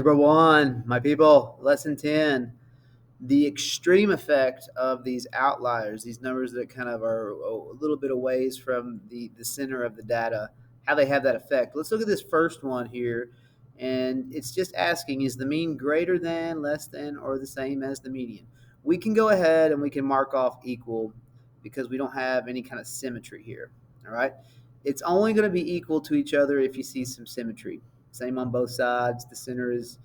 Number one, my people, lesson 10, the extreme effect of these outliers, these numbers that kind of are a little bit away from the center of the data, how they have that effect. Let's look at this first one here. And it's just asking, is the mean greater than, less than, or the same as the median? We can go ahead and we can mark off equal because we don't have any kind of symmetry here. All right. It's only going to be equal to each other if you see some symmetry. Same on both sides. The center is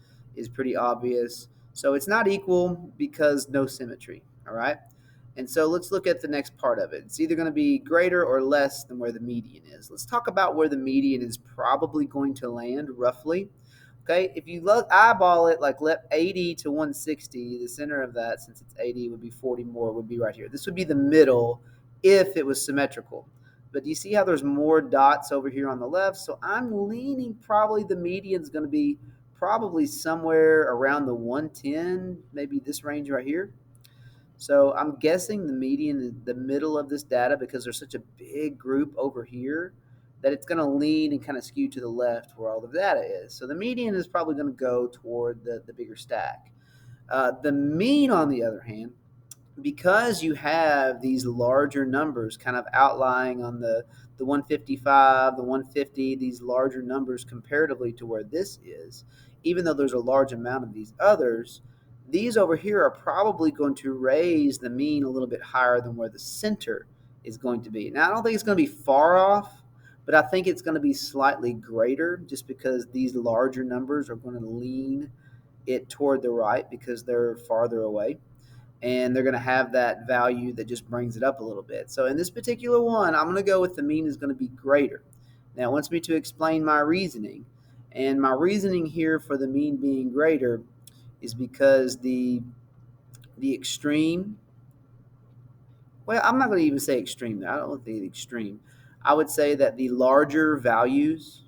pretty obvious. So it's not equal because no symmetry. All right. And so let's look at the next part of it. It's either going to be greater or less than where the median is. Let's talk about where the median is probably going to land roughly. Okay, if you look eyeball it, like let 80 to 160, the center of that, since it's 80, would be 40 more, would be right here. This would be the middle if it was symmetrical. But do you see how there's more dots over here on the left? So I'm leaning probably the median is going to be probably somewhere around the 110, maybe this range right here. So I'm guessing the median is the middle of this data because there's such a big group over here that it's going to lean and kind of skew to the left where all the data is. So the median is probably going to go toward the bigger stack. The mean, on the other hand, because you have these larger numbers kind of outlying on the 155, the 150, these larger numbers comparatively to where this is, even though there's a large amount of these others, these over here are probably going to raise the mean a little bit higher than where the center is going to be. Now, I don't think it's going to be far off, but I think it's going to be slightly greater just because these larger numbers are going to lean it toward the right because they're farther away, and they're going to have that value that just brings it up a little bit. So in this particular one, I'm going to go with the mean is going to be greater. Now it wants me to explain my reasoning. And my reasoning here for the mean being greater is because the extreme, well, I'm not going to even say extreme. I don't think extreme. I would say that the larger values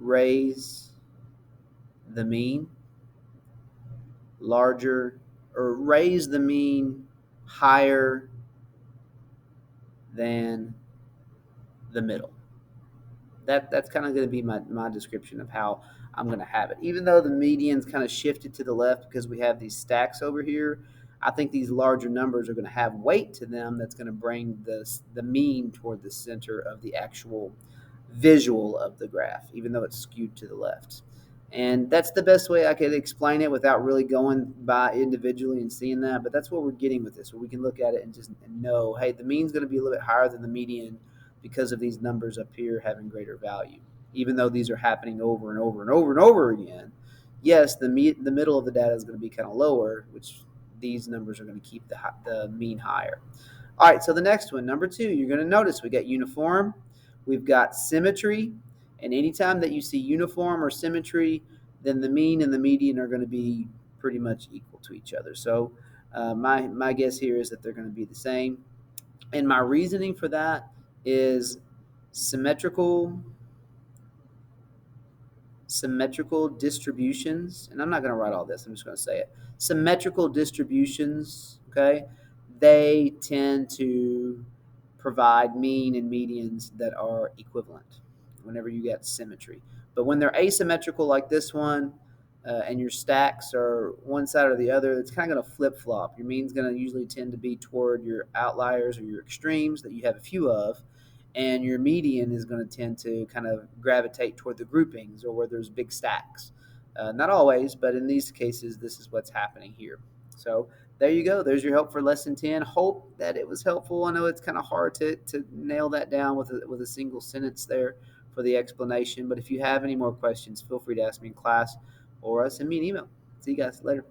raise the mean larger or raise the mean higher than the middle. That's kind of going to be my description of how I'm going to have it. Even though the median's kind of shifted to the left because we have these stacks over here, I think these larger numbers are going to have weight to them that's going to bring the mean toward the center of the actual visual of the graph, even though it's skewed to the left. And that's the best way I could explain it without really going by individually and seeing that. But that's what we're getting with this, where we can look at it and just know, hey, the mean's going to be a little bit higher than the median because of these numbers up here having greater value. Even though these are happening over and over and over and over again, yes, the middle of the data is going to be kind of lower, which these numbers are going to keep the mean higher. All right, so the next one, number two, you're going to notice we got uniform, we've got symmetry, and anytime that you see uniform or symmetry, then the mean and the median are going to be pretty much equal to each other. So my guess here is that they're going to be the same. And my reasoning for that is symmetrical symmetrical distributions, and I'm not going to write all this, I'm just going to say it. Symmetrical distributions, okay, they tend to provide mean and medians that are equivalent whenever you get symmetry. But when they're asymmetrical like this one, and your stacks are one side or the other, it's kind of going to flip flop. Your mean's going to usually tend to be toward your outliers or your extremes that you have a few of, and your median is going to tend to kind of gravitate toward the groupings or where there's big stacks. Not always, but in these cases, this is what's happening here. So there you go. There's your help for lesson 10. Hope that it was helpful. I know it's kind of hard to nail that down with a single sentence there for the explanation. But if you have any more questions, feel free to ask me in class or send me an email. See you guys later.